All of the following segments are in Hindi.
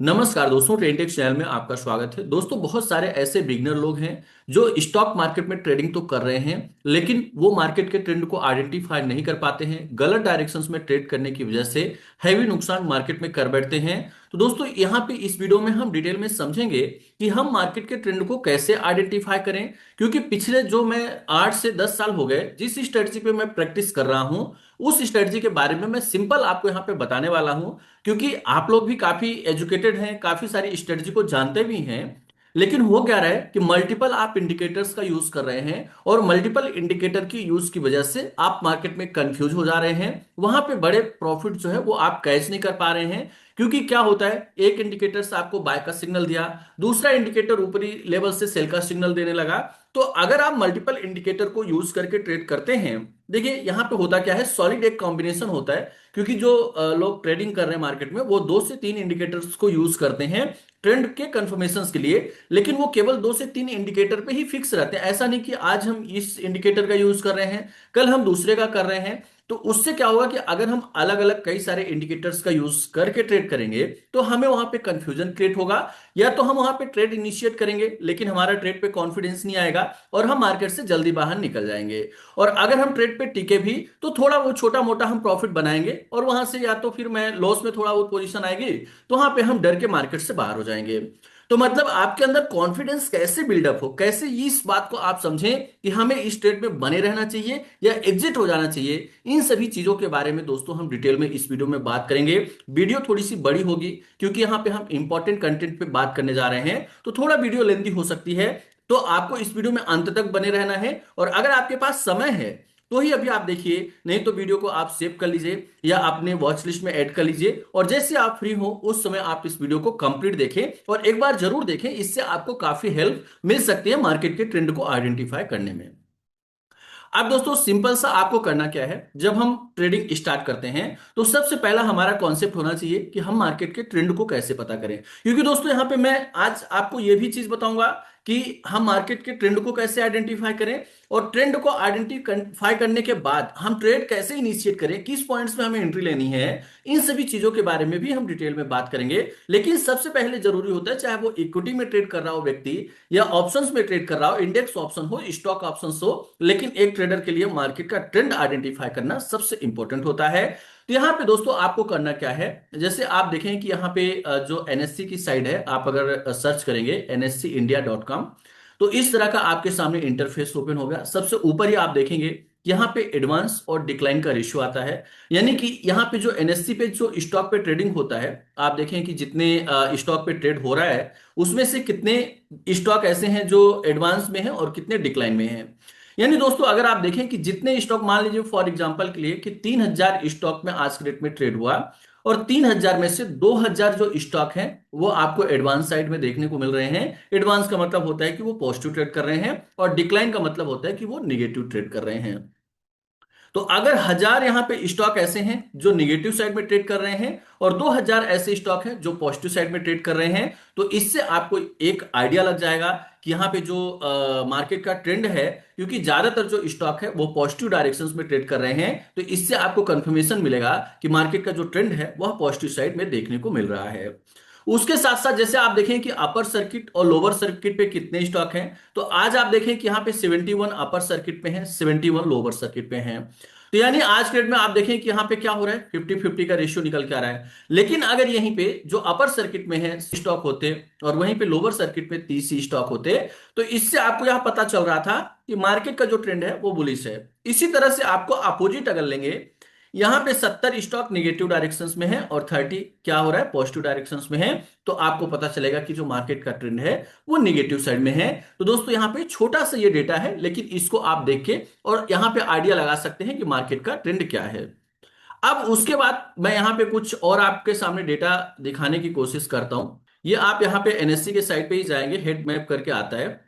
नमस्कार दोस्तों, ट्रेंडेक्स चैनल में आपका स्वागत है। दोस्तों, बहुत सारे ऐसे बिगनर लोग हैं जो स्टॉक मार्केट में ट्रेडिंग तो कर रहे हैं, लेकिन वो मार्केट के ट्रेंड को आइडेंटिफाई नहीं कर पाते हैं। गलत डायरेक्शंस में ट्रेड करने की वजह से हैवी नुकसान मार्केट में कर बैठते हैं। तो दोस्तों, यहाँ पे इस वीडियो में हम डिटेल में समझेंगे कि हम मार्केट के ट्रेंड को कैसे आइडेंटिफाई करें। क्योंकि पिछले जो मैं 8 से 10 साल हो गए जिस स्ट्रेटजी पे मैं प्रैक्टिस कर रहा हूँ, उस स्ट्रेटजी के बारे में मैं सिंपल आपको यहाँ पे बताने वाला हूँ। क्योंकि आप लोग भी काफी एजुकेटेड हैं, काफी सारी स्ट्रेटजी को जानते भी हैं, लेकिन हो क्या रहा है कि मल्टीपल आप इंडिकेटर्स का यूज कर रहे हैं और मल्टीपल इंडिकेटर की यूज की वजह से आप मार्केट में कंफ्यूज हो जा रहे हैं। वहां पे बड़े प्रॉफिट जो है वो आप कैच नहीं कर पा रहे हैं। क्योंकि क्या होता है, एक इंडिकेटर से आपको बाय का सिग्नल दिया, दूसरा इंडिकेटर ऊपरी लेवल से सेल का सिग्नल देने लगा। तो अगर आप मल्टीपल इंडिकेटर को यूज करके ट्रेड करते हैं, देखिए यहां पे होता क्या है, सॉलिड एक कॉम्बिनेशन होता है। क्योंकि जो लोग ट्रेडिंग कर रहे हैं मार्केट में, वो 2 से 3 इंडिकेटर्स को यूज करते हैं ट्रेंड के कंफर्मेशन के लिए। लेकिन वो केवल 2 से 3 इंडिकेटर पे ही फिक्स रहते हैं। ऐसा नहीं कि आज हम इस इंडिकेटर का यूज कर रहे हैं, कल हम दूसरे का कर रहे हैं। तो उससे क्या होगा कि अगर हम अलग अलग कई सारे इंडिकेटर्स का यूज करके ट्रेड करेंगे तो हमें वहां पे कंफ्यूजन क्रिएट होगा। या तो हम वहां पे ट्रेड इनिशिएट करेंगे लेकिन हमारा ट्रेड पे कॉन्फिडेंस नहीं आएगा और हम मार्केट से जल्दी बाहर निकल जाएंगे। और अगर हम ट्रेड पे टिके भी तो थोड़ा वो छोटा मोटा हम प्रॉफिट बनाएंगे और वहां से या तो फिर मैं लॉस में थोड़ा वो पोजीशन आएगी, तो वहां पे हम डर के मार्केट से बाहर हो जाएंगे। तो मतलब आपके अंदर कॉन्फिडेंस कैसे बिल्डअप हो, कैसे इस बात को आप समझें कि हमें इस ट्रेड में बने रहना चाहिए या एग्जिट हो जाना चाहिए, इन सभी चीजों के बारे में दोस्तों हम डिटेल में इस वीडियो में बात करेंगे। वीडियो थोड़ी सी बड़ी होगी क्योंकि यहाँ पे हम इंपॉर्टेंट कंटेंट पे बात करने जा रहे हैं, तो थोड़ा वीडियो लेंथी हो सकती है। तो आपको इस वीडियो में अंत तक बने रहना है और अगर आपके पास समय है तो ही अभी आप देखिए, नहीं तो वीडियो को आप सेव कर लीजिए या अपने वॉच लिस्ट में ऐड कर लीजिए और जैसे आप फ्री हो उस समय आप इस वीडियो को कंप्लीट देखें और एक बार जरूर देखें। इससे आपको काफी हेल्प मिल सकती है मार्केट के ट्रेंड को आइडेंटिफाई करने में। अब दोस्तों, सिंपल सा आपको करना क्या है, जब हम ट्रेडिंग स्टार्ट करते हैं तो सबसे पहला हमारा कॉन्सेप्ट होना चाहिए कि हम मार्केट के ट्रेंड को कैसे पता करें। क्योंकि दोस्तों, यहां पे मैं आज आपको यह भी चीज बताऊंगा कि हम मार्केट के ट्रेंड को कैसे आइडेंटिफाई करें और ट्रेंड को आइडेंटिफाई करने के बाद हम ट्रेड कैसे इनिशिएट करें, किस पॉइंट्स में हमें एंट्री लेनी है। इन सभी चीजों के बारे में भी हम डिटेल में बात करेंगे। लेकिन सबसे पहले जरूरी होता है, चाहे वो इक्विटी में ट्रेड कर रहा हो व्यक्ति या ऑप्शंस में ट्रेड कर रहा हो, इंडेक्स ऑप्शन हो, स्टॉक ऑप्शंस हो, लेकिन एक ट्रेडर के लिए मार्केट का ट्रेंड आइडेंटिफाई करना सबसे इंपॉर्टेंट होता है। तो यहाँ पे दोस्तों आपको करना क्या है, जैसे आप देखें कि यहाँ पे जो एनएससी की साइड है, आप अगर सर्च करेंगे nscindia.com, तो इस तरह का आपके सामने इंटरफेस ओपन होगा। सबसे ऊपर ही आप देखेंगे यहाँ पे एडवांस और डिक्लाइन का रेशियो आता है। यानी कि यहाँ पे जो एनएससी पे जो स्टॉक पे ट्रेडिंग होता है, आप देखें कि जितने स्टॉक पे ट्रेड हो रहा है उसमें से कितने स्टॉक ऐसे हैं जो एडवांस में हैं और कितने डिक्लाइन में हैं। यानी दोस्तों, अगर आप देखें कि जितने स्टॉक, मान लीजिए फॉर एग्जांपल के लिए कि 3000 स्टॉक में आज के डेट में ट्रेड हुआ और 3000 में से 2000 जो स्टॉक हैं वो आपको एडवांस साइड में देखने को मिल रहे हैं। एडवांस का मतलब होता है कि वो पॉजिटिव ट्रेड कर रहे हैं और डिक्लाइन का मतलब होता है कि वो निगेटिव ट्रेड कर रहे हैं। तो अगर 1000 यहां पे स्टॉक ऐसे हैं जो निगेटिव साइड में ट्रेड कर रहे हैं और 2000 ऐसे स्टॉक हैं जो पॉजिटिव साइड में ट्रेड कर रहे हैं, तो इससे आपको एक आइडिया लग जाएगा कि यहाँ पे जो मार्केट का ट्रेंड है, क्योंकि ज्यादातर जो स्टॉक है वो पॉजिटिव डायरेक्शंस में ट्रेड कर रहे हैं, तो इससे आपको कंफर्मेशन मिलेगा कि मार्केट का जो ट्रेंड है वह पॉजिटिव साइड में देखने को मिल रहा है। उसके साथ साथ जैसे आप देखें कि अपर सर्किट और लोअर सर्किट पे कितने स्टॉक हैं, तो आज आप देखें कि यहाँ पे 71 अपर सर्किट पे हैं, 71 लोअर सर्किट पे हैं। तो यानी आज के डेट में आप देखें कि यहाँ पे क्या हो रहा है, 50-50 का रेशियो निकल के आ रहा है। लेकिन अगर यहीं पे जो अपर सर्किट में है स्टॉक होते और वहीं पे लोअर सर्किट में 30 स्टॉक होते, तो इससे आपको यह पता चल रहा था कि मार्केट का जो ट्रेंड है वो बुलिश है। इसी तरह से आपको अपोजिट अगर लेंगे, यहां पे 70 स्टॉक निगेटिव डायरेक्शंस में है और 30 क्या हो रहा है, पॉजिटिव डायरेक्शंस में है, तो आपको पता चलेगा कि जो मार्केट का ट्रेंड है वो निगेटिव साइड में है। तो दोस्तों, यहाँ पे छोटा सा ये डेटा है, लेकिन इसको आप देख के और यहाँ पे आइडिया लगा सकते हैं कि मार्केट का ट्रेंड क्या है। अब उसके बाद मैं यहाँ पे कुछ और आपके सामने डेटा दिखाने की कोशिश करता हूं। ये आप यहाँ पे एनएससी के साइट पे ही जाएंगे, हेड मैप करके आता है।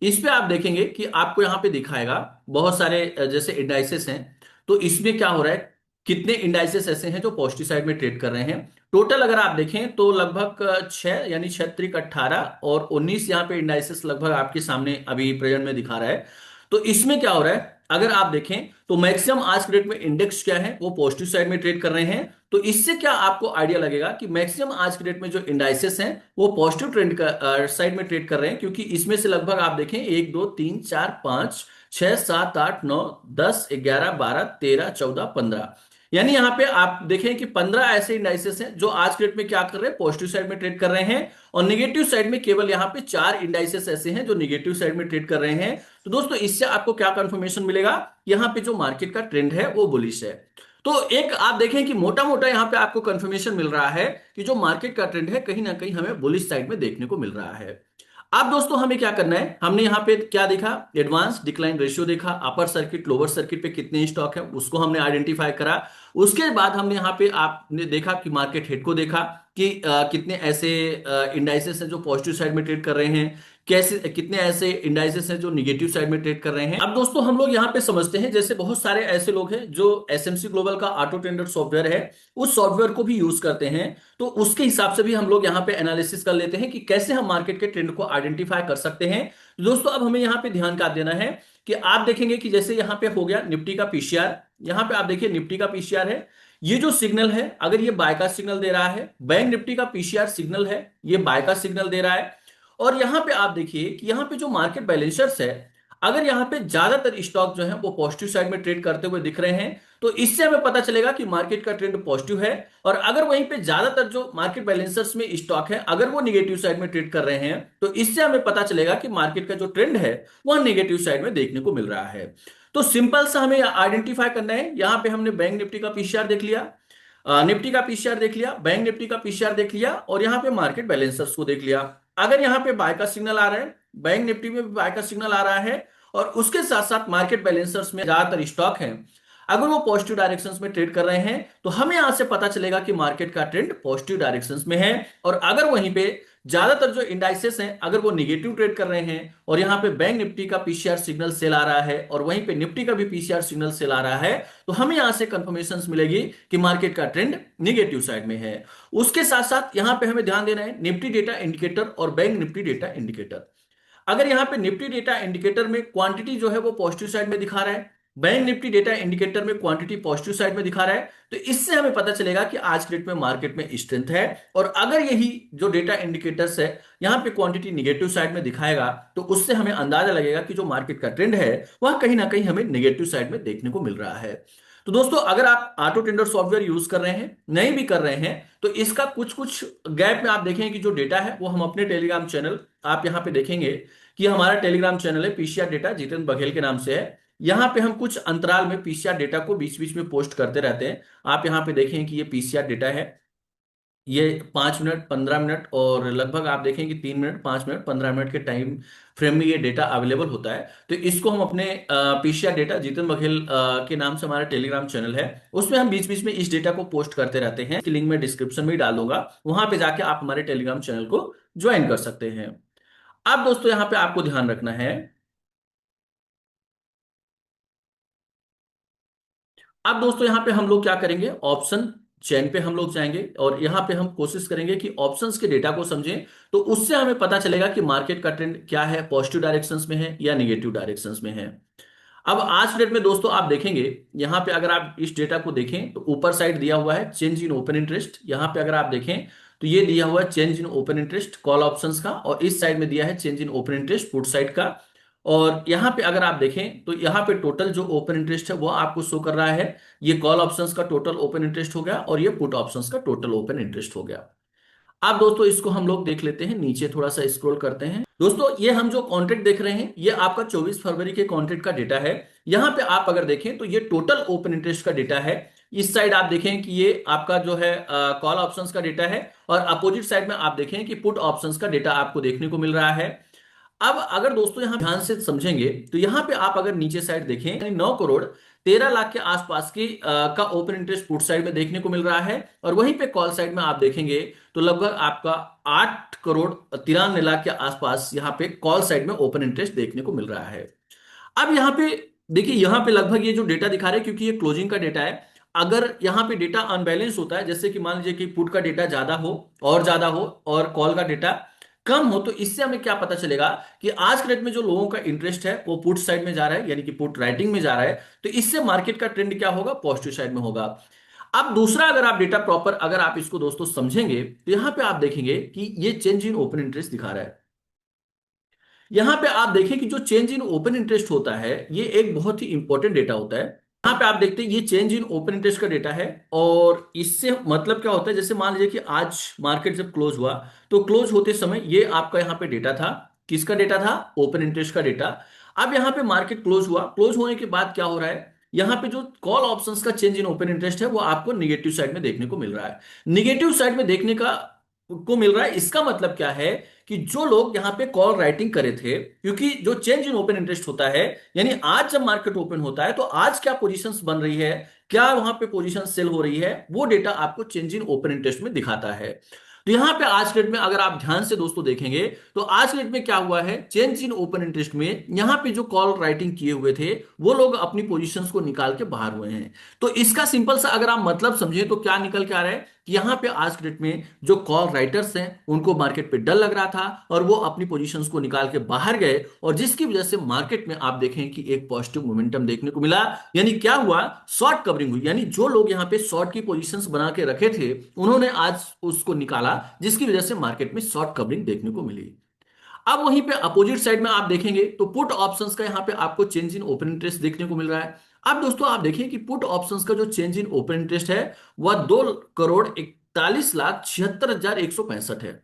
इस पे आप देखेंगे कि आपको यहाँ पे दिखाएगा बहुत सारे जैसे इंडाइसेस हैं। तो इसमें क्या हो रहा है, कितने इंडाइसेस ऐसे हैं जो पॉजिटिव साइड में ट्रेड कर रहे हैं। टोटल अगर आप देखें तो लगभग 6, यानी 6 × 18 और 19 यहाँ पे इंडाइसेस लगभग आपके सामने अभी प्रेजेंट में दिखा रहा है। तो इसमें क्या हो रहा है, अगर आप देखें तो मैक्सिमम आज के डेट में इंडेक्स क्या है, वो पॉजिटिव साइड में ट्रेड कर रहे हैं। तो इससे क्या आपको आइडिया लगेगा कि मैक्सिमम आज के डेट में जो इंडाइसेस हैं वो पॉजिटिव ट्रेंड का साइड में ट्रेड कर रहे हैं, क्योंकि इसमें से लगभग आप देखें 1 2 3 4 5 6 7 8 9 10 11 12 13 14 15, यानी यहाँ पे आप देखें कि 15 ऐसे इंडाइसेस हैं जो आज के डेट में क्या कर रहे हैं, पॉजिटिव साइड में ट्रेड कर रहे हैं। और निगेटिव साइड में केवल यहाँ पे 4 इंडाइसेस ऐसे हैं जो निगेटिव साइड में ट्रेड कर रहे हैं। तो दोस्तों इससे आपको क्या कंफर्मेशन मिलेगा, यहाँ पे जो मार्केट का ट्रेंड है वो बुलिश है। तो एक आप देखें कि मोटा मोटा यहाँ पे आपको कंफर्मेशन मिल रहा है कि जो मार्केट का ट्रेंड है कहीं ना कहीं हमें बुलिश साइड में देखने को मिल रहा है। अब दोस्तों हमें क्या करना है, हमने यहाँ पे क्या देखा, एडवांस डिक्लाइन रेशियो देखा, अपर सर्किट लोअर सर्किट पे कितने स्टॉक है उसको हमने आइडेंटिफाई करा। उसके बाद हमने यहाँ पे आपने देखा कि मार्केट हेड को देखा कि कितने ऐसे इंडाइसेस हैं जो पॉजिटिव साइड में ट्रेड कर रहे हैं, कैसे कितने ऐसे इंडाइसेस हैं जो निगेटिव साइड में ट्रेड कर रहे हैं। अब दोस्तों हम लोग यहाँ पे समझते हैं, जैसे बहुत सारे ऐसे लोग हैं जो एसएमसी ग्लोबल का ऑटो ट्रेडर सॉफ्टवेयर है उस सॉफ्टवेयर को भी यूज करते हैं, तो उसके हिसाब से भी हम लोग यहाँ पे एनालिसिस कर लेते हैं कि कैसे हम मार्केट के ट्रेंड को आइडेंटिफाई कर सकते हैं। तो दोस्तों अब हमें यहाँ पे ध्यान क्या देना है कि आप देखेंगे कि जैसे यहाँ पे हो गया निफ्टी का पीसीआर, यहाँ पे आप देखिए निफ्टी का पीसीआर है, ये जो सिग्नल है अगर ये बाय का सिग्नल दे रहा है, बैंक निफ्टी का पीसीआर सिग्नल है ये बाय का सिग्नल दे रहा है। और यहां पे आप देखिए कि यहां पे जो मार्केट बैलेंसर्स है, अगर यहां पे ज्यादातर स्टॉक जो है वो पॉजिटिव साइड में ट्रेड करते हुए दिख रहे हैं, तो इससे हमें पता चलेगा कि मार्केट का ट्रेंड पॉजिटिव है। और अगर वहीं पे ज्यादातर जो मार्केट बैलेंसर्स में स्टॉक है अगर वो निगेटिव साइड में ट्रेड कर रहे हैं, तो इससे हमें पता चलेगा कि मार्केट का जो ट्रेंड है वह निगेटिव साइड में देखने को मिल रहा है। तो सिंपल सा हमें आइडेंटिफाई करना है, यहां पे हमने बैंक निफ्टी का पीसीआर देख लिया, निफ्टी का पीसीआर देख लिया, बैंक निफ्टी का पीसीआर देख लिया, और यहां पे मार्केट बैलेंसर्स को देख लिया। अगर यहां पे बाय का सिग्नल आ रहा है, बैंक निफ्टी में भी बाय का सिग्नल आ रहा है, और उसके साथ साथ मार्केट बैलेंसर्स में ज्यादातर स्टॉक हैं अगर वो पॉजिटिव डायरेक्शंस में ट्रेड कर रहे हैं, तो हमें यहां से पता चलेगा कि मार्केट का ट्रेंड पॉजिटिव डायरेक्शंस में है। और अगर वहीं पे ज्यादातर जो इंडाइसेस हैं अगर वो निगेटिव ट्रेड कर रहे हैं, और यहां पे बैंक निफ्टी का पीसीआर सिग्नल सेल आ रहा है और वहीं पे निफ्टी का भी पीसीआर सिग्नल सेल आ रहा है, तो हमें यहां से कंफर्मेशन मिलेगी कि मार्केट का ट्रेंड निगेटिव साइड में है। उसके साथ साथ यहां पे हमें ध्यान देना है निफ्टी डेटा इंडिकेटर और बैंक निफ्टी डेटा इंडिकेटर। अगर यहां पे निफ्टी डेटा इंडिकेटर में क्वांटिटी जो है वो पॉजिटिव साइड में दिखा रहा है, बैंक निफ्टी डेटा इंडिकेटर में क्वांटिटी पॉजिटिव साइड में दिखा रहा है, तो इससे हमें पता चलेगा कि आज के डेट में मार्केट में स्ट्रेंथ है। और अगर यही जो डेटा इंडिकेटर्स है यहां पे क्वांटिटी निगेटिव साइड में दिखाएगा, तो उससे हमें अंदाजा लगेगा कि जो मार्केट का ट्रेंड है वह कहीं ना कहीं हमें निगेटिव साइड में देखने को मिल रहा है। तो दोस्तों अगर आप ऑटो टेंडर सॉफ्टवेयर यूज कर रहे हैं, नहीं भी कर रहे हैं, तो इसका कुछ कुछ गैप में आप देखें कि जो डेटा है वो हम अपने टेलीग्राम चैनल, आप यहां पे देखेंगे कि हमारा टेलीग्राम चैनल है पीसीआर डेटा जितेंद्र बघेल के नाम से है। यहां पे हम कुछ अंतराल में पीसीआर डेटा को बीच बीच में पोस्ट करते रहते हैं। आप यहां पे देखें कि ये पीसीआर डेटा है, ये 5 मिनट 15 मिनट और लगभग आप देखें कि 3 मिनट 5 मिनट 15 मिनट के टाइम फ्रेम में ये डेटा अवेलेबल होता है। तो इसको हम अपने पीसीआर डेटा जितेंद्र बघेल के नाम से हमारा टेलीग्राम चैनल है, उसमें हम बीच बीच में इस डेटा को पोस्ट करते रहते हैं। इसकी लिंक मैं डिस्क्रिप्शन में ही डाल दूंगा, वहां पे जाके आप हमारे टेलीग्राम चैनल को ज्वाइन कर सकते हैं। अब दोस्तों यहां पे आपको ध्यान रखना है, अब दोस्तों यहां पे हम लोग क्या करेंगे, ऑप्शन चेन पे हम लोग जाएंगे और यहां पे हम कोशिश करेंगे कि ऑप्शंस के डेटा को समझें। तो उससे हमें पता चलेगा कि मार्केट का ट्रेंड क्या है, पॉजिटिव डायरेक्शंस में है या निगेटिव डायरेक्शंस में है। अब आज डेट में दोस्तों आप देखेंगे, यहां पे अगर आप इस डेटा को देखें तो ऊपर साइड दिया हुआ है चेंज इन ओपन इंटरेस्ट, यहां पे अगर आप देखें तो ये दिया हुआ है change in open interest call options का, और इस साइड में दिया है change in open interest put side का। और यहां पे अगर आप देखें तो यहां पे टोटल जो ओपन इंटरेस्ट है वो आपको शो कर रहा है, ये कॉल ऑप्शंस का टोटल ओपन इंटरेस्ट हो गया और ये पुट ऑप्शंस का टोटल ओपन इंटरेस्ट हो गया। अब दोस्तों इसको हम लोग देख लेते हैं, नीचे थोड़ा सा स्क्रॉल करते हैं। दोस्तों ये हम जो कॉन्ट्रैक्ट देख रहे हैं ये आपका 24 फरवरी के कॉन्ट्रैक्ट का डेटा है। यहां पे आप अगर देखें तो ये टोटल ओपन इंटरेस्ट का डेटा है। इस साइड आप देखें कि ये आपका जो है कॉल ऑप्शंस का डेटा है, और अपोजिट साइड में आप देखें कि पुट ऑप्शंस का डेटा आपको देखने को मिल रहा है। अब अगर दोस्तों यहां ध्यान से समझेंगे तो यहां पे आप अगर नीचे साइड देखें, यानी 9 करोड़ 13 लाख के आसपास की का ओपन इंटरेस्ट पुट साइड में देखने को मिल रहा है, और वहीं पे कॉल साइड में आप देखेंगे तो लगभग आपका 8 करोड़ 93 लाख के आसपास यहाँ पे कॉल साइड में ओपन इंटरेस्ट देखने को मिल रहा है। अब यहाँ पे देखिए, यहाँ पे लगभग ये जो डेटा दिखा रहे हैं क्योंकि ये क्लोजिंग का डेटा है, अगर यहाँ पे डेटा अनबैलेंस होता है, जैसे कि मान लीजिए कि पुट का डेटा ज्यादा हो और कॉल का डेटा कम हो, तो इससे हमें क्या पता चलेगा कि आज के डेट में जो लोगों का इंटरेस्ट है वो पुट साइड में जा रहा है, यानी कि पुट राइटिंग में जा रहा है। तो इससे मार्केट का ट्रेंड क्या होगा, पॉजिटिव साइड में होगा। अब दूसरा, अगर आप डेटा प्रॉपर अगर आप इसको दोस्तों समझेंगे तो यहां पे आप देखेंगे कि ये चेंज इन ओपन इंटरेस्ट दिखा रहा है। यहां पे आप देखें कि जो चेंज इन ओपन इंटरेस्ट होता है ये एक बहुत ही इंपॉर्टेंट डेटा होता है। यहां पे आप देखते हैं ये चेंज इन ओपन इंटरेस्ट का डेटा है, और इससे मतलब क्या होता है, जैसे मान लीजिए कि आज मार्केट जब क्लोज हुआ, तो क्लोज होते समय ये आपका यहाँ पे डेटा था, किसका डेटा था, ओपन इंटरेस्ट का डेटा। अब यहाँ पे मार्केट क्लोज हुआ, क्लोज होने के बाद क्या हो रहा है, यहाँ पे जो कॉल ऑप्शंस का चेंज इन ओपन इंटरेस्ट है वो आपको निगेटिव साइड में देखने को मिल रहा है। निगेटिव साइड में देखने को मिल रहा है, इसका मतलब क्या है कि जो लोग यहां पे कॉल राइटिंग करे थे, क्योंकि जो चेंज इन ओपन इंटरेस्ट होता है, यानी आज जब मार्केट ओपन होता है तो आज क्या पोजीशंस बन रही है, क्या वहां पे पोजीशन सेल हो रही है, वो डेटा आपको चेंज इन ओपन इंटरेस्ट में दिखाता है। तो यहां पे आज के डेट में अगर आप ध्यान से दोस्तों देखेंगे, तो आज के डेट में क्या हुआ है, चेंज इन ओपन इंटरेस्ट में यहां पे जो कॉल राइटिंग किए हुए थे वो लोग अपनी पोजीशंस को निकाल के बाहर हुए हैं। तो इसका सिंपल सा अगर आप मतलब समझे तो क्या निकल के आ रहा है कि यहां पे आज के डेट में जो कॉल राइटर्स हैं उनको मार्केट पे डर लग रहा था और वो अपनी पोजीशंस को निकाल के बाहर गए, और जिसकी वजह से मार्केट में आप देखें कि एक पॉजिटिव मोमेंटम देखने को मिला। यानी क्या हुआ, शॉर्ट कवरिंग हुई, यानी जो लोग यहां पे शॉर्ट की पोजीशंस बना के रखे थे उन्होंने आज उसको निकाला, जिसकी वजह से मार्केट में शॉर्ट कवरिंग देखने को मिली। अब वहीं पे अपोजिट साइड में आप देखेंगे तो पुट ऑप्शंस का यहां पे आपको चेंज इन ओपन इंटरेस्ट देखने को मिल रहा है। अब दोस्तों आप देखिए कि पुट ऑप्शंस का जो चेंज इन ओपन इंटरेस्ट है वह 2,41,76,165 है।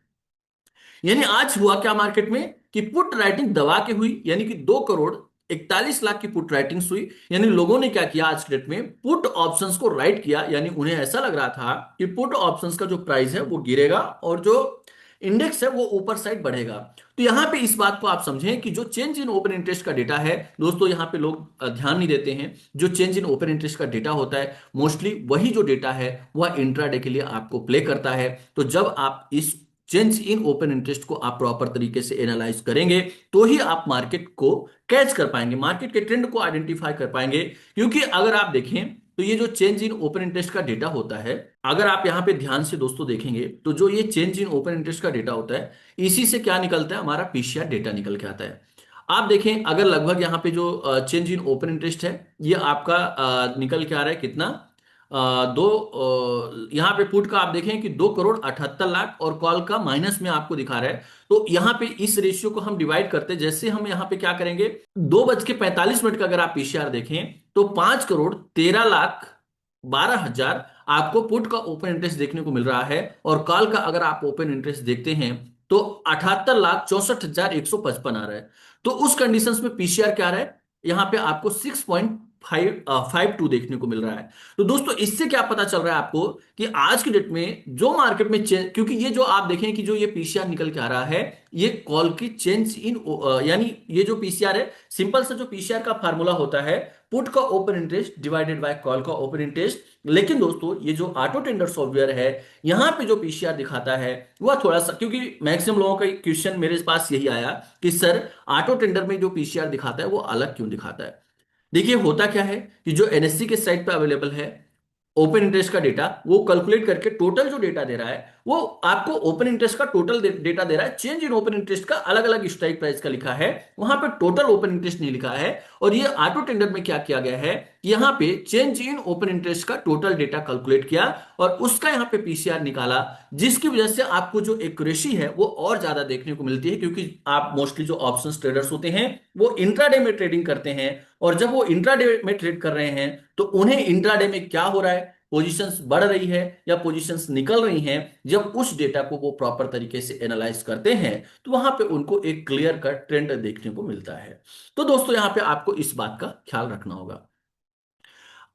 यानी आज हुआ क्या मार्केट में कि पुट राइटिंग दबा के हुई, यानी कि 2,41,00,000 की पुट राइटिंग हुई। यानी लोगों ने क्या किया, आज के डेट में पुट ऑप्शंस को राइट किया, यानी उन्हें ऐसा लग रहा था कि पुट ऑप्शंस का जो प्राइस है वो गिरेगा और जो इंडेक्स है वो ऊपर साइड बढ़ेगा। तो यहां पे इस बात को आप समझें कि जो चेंज इन ओपन इंटरेस्ट का डेटा है दोस्तों, यहां पे लोग ध्यान नहीं देते हैं। जो चेंज इन ओपन इंटरेस्ट का डेटा होता है मोस्टली वही जो डेटा है वह इंट्राडे के लिए आपको प्ले करता है। तो जब आप इस चेंज इन ओपन इंटरेस्ट को आप प्रॉपर तरीके से एनालाइज करेंगे तो ही आप मार्केट को कैच कर पाएंगे, मार्केट के ट्रेंड को आइडेंटिफाई कर पाएंगे। क्योंकि अगर आप देखें तो ये जो चेंज इन ओपन इंटरेस्ट का डेटा होता है, अगर आप यहां पे ध्यान से दोस्तों देखेंगे तो जो ये चेंज इन ओपन इंटरेस्ट का डेटा होता है, इसी से क्या निकलता है, हमारा पीसीआर डेटा निकल के आता है। आप देखें अगर लगभग यहाँ पे जो चेंज इन ओपन इंटरेस्ट है ये आपका निकल के आ रहा है कितना, यहाँ पे पुट का आप देखें कि 2,78,00,000 और कॉल का माइनस में आपको दिखा रहा है। तो यहाँ पे इस रेशियो को हम डिवाइड करते हैं, जैसे हम यहाँ पे क्या करेंगे, 2:45 का अगर आप पीसीआर देखें तो 5,13,12,000 आपको पुट का ओपन इंटरेस्ट देखने को मिल रहा है, और कॉल का अगर आप ओपन इंटरेस्ट देखते हैं तो 78,64,155 आ रहा है। तो उस कंडीशंस में पीसीआर क्या आ रहा है, यहां पे आपको 6.52 देखने को मिल रहा है। तो दोस्तों इससे क्या पता चल रहा है आपको कि आज की डेट में जो मार्केट में चेंज, क्योंकि ये जो आप देखें कि जो ये पीसीआर निकल के आ रहा है ये कॉल की चेंज इन, यानी ये जो पीसीआर है, सिंपल सा जो पीसीआर का फार्मूला होता है पुट का open interest divided by call का ओपन इंटरेस्ट। लेकिन दोस्तों ये जो ऑटो टेंडर सॉफ्टवेयर है यहां पे जो पीसीआर दिखाता है वह थोड़ा सा, क्योंकि मैक्सिमम लोगों का क्वेश्चन मेरे पास यही आया कि सर ऑटो टेंडर में जो पीसीआर दिखाता है वो अलग क्यों दिखाता है। देखिए होता क्या है कि जो एनएससी के साइट पे अवेलेबल है ओपन इंटरेस्ट का डेटा, वो कैलकुलेट करके टोटल जो डेटा दे रहा है वो आपको ओपन इंटरेस्ट का टोटल डेटा दे रहा है। चेंज इन ओपन इंटरेस्ट का अलग अलग स्ट्राइक प्राइस का लिखा है, वहां पे टोटल ओपन इंटरेस्ट नहीं लिखा है। और ये ऑटो टेंडर में क्या किया गया है, यहां पे चेंज इन ओपन इंटरेस्ट का टोटल डेटा कैलकुलेट किया और उसका यहां पे पीसीआर निकाला, जिसकी वजह से आपको जो एक्यूरेसी है वो और ज्यादा देखने को मिलती है। क्योंकि आप मोस्टली जो ऑप्शंस ट्रेडर्स होते हैं वो इंट्राडे में ट्रेडिंग करते हैं, और जब वो इंट्राडे में ट्रेड कर रहे हैं तो उन्हें इंट्राडे में क्या हो रहा है, पोजीशंस बढ़ रही है या पोजीशंस निकल रही हैं, जब उस डेटा को वो प्रॉपर तरीके से एनालाइज करते हैं तो वहां पे उनको एक क्लियर कट ट्रेंड देखने को मिलता है। तो दोस्तों यहां पे आपको इस बात का ख्याल रखना होगा।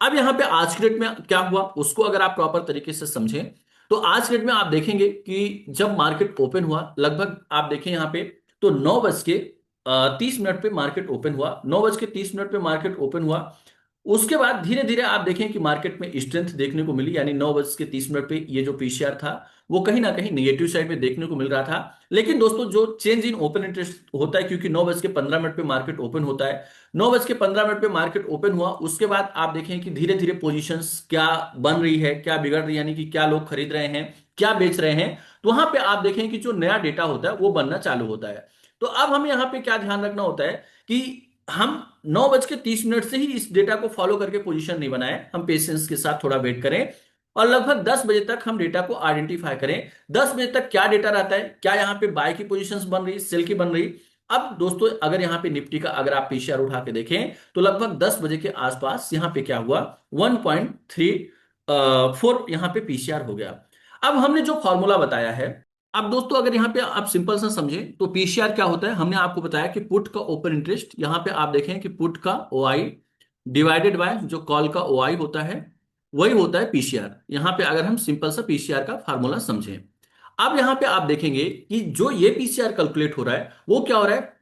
अब यहां पे आज की डेट में क्या हुआ उसको अगर आप प्रॉपर तरीके से समझें तो आज की डेट में आप देखेंगे कि जब मार्केट ओपन हुआ, लगभग आप देखें यहां पे तो 9:30 पे मार्केट ओपन हुआ, 9:30 पे मार्केट ओपन हुआ। उसके बाद धीरे धीरे आप देखें कि मार्केट में स्ट्रेंथ देखने को मिली, यानी 9:30 पे ये जो पीसीआर था वो कहीं ना कहीं निगेटिव साइड में देखने को मिल रहा था। लेकिन दोस्तों जो चेंज इन ओपन इंटरेस्ट होता है, क्योंकि 9:15 पे मार्केट ओपन होता है, 9:15 पे मार्केट ओपन हुआ, उसके बाद आप देखें कि धीरे धीरे पोजीशंस क्या बन रही है, क्या बिगड़ रही है, यानी कि क्या लोग खरीद रहे हैं, क्या बेच रहे हैं। तो वहां पे आप देखें कि जो नया डेटा होता है वो बनना चालू होता है। तो अब हमें यहाँ पे क्या ध्यान रखना होता है कि हम 9:30 से ही इस डेटा को फॉलो करके पोजीशन नहीं बनाए, हम पेशेंस के साथ थोड़ा वेट करें और लगभग 10 बजे तक हम डेटा को आइडेंटिफाई करें। 10 बजे तक क्या डेटा रहता है, क्या यहाँ पे बाय की पोजीशंस बन रही, सेल की बन रही। अब दोस्तों अगर यहाँ पे निफ्टी का अगर आप पीसीआर उठा के देखें तो लगभग 10 बजे के आसपास यहाँ पे क्या हुआ, 1.34 यहाँ पे पीसीआर हो गया। अब हमने जो फॉर्मूला बताया है, अब दोस्तों अगर यहाँ पे आप सिंपल सा समझें तो पीसीआर क्या होता है, हमने आपको बताया कि पुट का ओपन इंटरेस्ट, यहाँ पे आप देखें कि पुट का ओआई डिवाइडेड बाय जो कॉल का ओआई होता है, वही होता है पीसीआर। यहाँ पे अगर हम सिंपल सा पीसीआर का फार्मूला समझें, अब यहाँ पे आप देखेंगे कि जो ये पीसीआर कैलकुलेट हो रहा है वो क्या हो रहा है,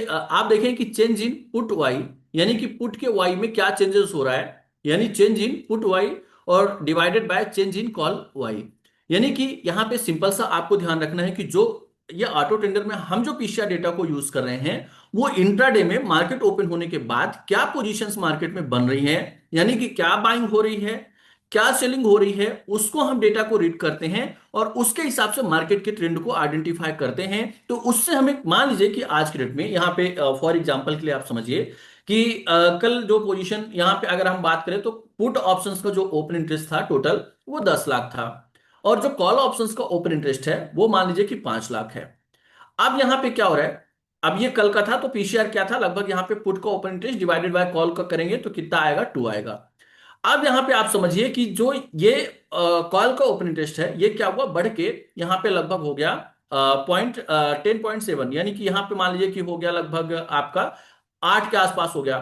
आप देखें कि चेंज इन पुट वाई, यानी कि पुट के वाई में क्या चेंजेस हो रहा है, यानी चेंज इन पुट वाई और divided by change in call Y. यानी कि यहां पे सिंपल सा आपको ध्यान रखना है कि जो ये ऑटो टेंडर में हम जो पीसीआर डेटा को यूज कर रहे हैं वो इंट्राडे में मार्केट ओपन होने के बाद क्या पोजीशंस मार्केट में बन रही हैं, यानी कि क्या बाइंग हो रही है, क्या सेलिंग हो रही है, उसको हम डेटा को रीड करते हैं और उसके हिसाब से मार्केट के ट्रेंड को आइडेंटिफाई करते हैं। तो उससे हमें मान लीजिए कि आज के डेट में यहाँ पे फॉर एग्जांपल के लिए आप समझिए कि कल जो पोजीशन यहाँ पे अगर हम बात करें तो पुट ऑप्शंस का जो ओपन इंटरेस्ट था टोटल वो 10 लाख था और जो कॉल ऑप्शंस का ओपन इंटरेस्ट है वो मान लीजिए कि 5 लाख है। अब यहां पे क्या हो रहा है, अब ये कल का था तो पीसीआर क्या था, लगभग यहां पे पुट का open interest divided by call का करेंगे तो कितना आएगा, 2 आएगा। अब यहां पे आप समझिए कि जो ये कॉल का ओपन इंटरेस्ट है ये क्या हुआ, बढ़ के यहां पे लगभग हो गया 10.7, यानी कि यहां पे मान लीजिए कि हो गया लगभग आपका 8 के आसपास हो गया।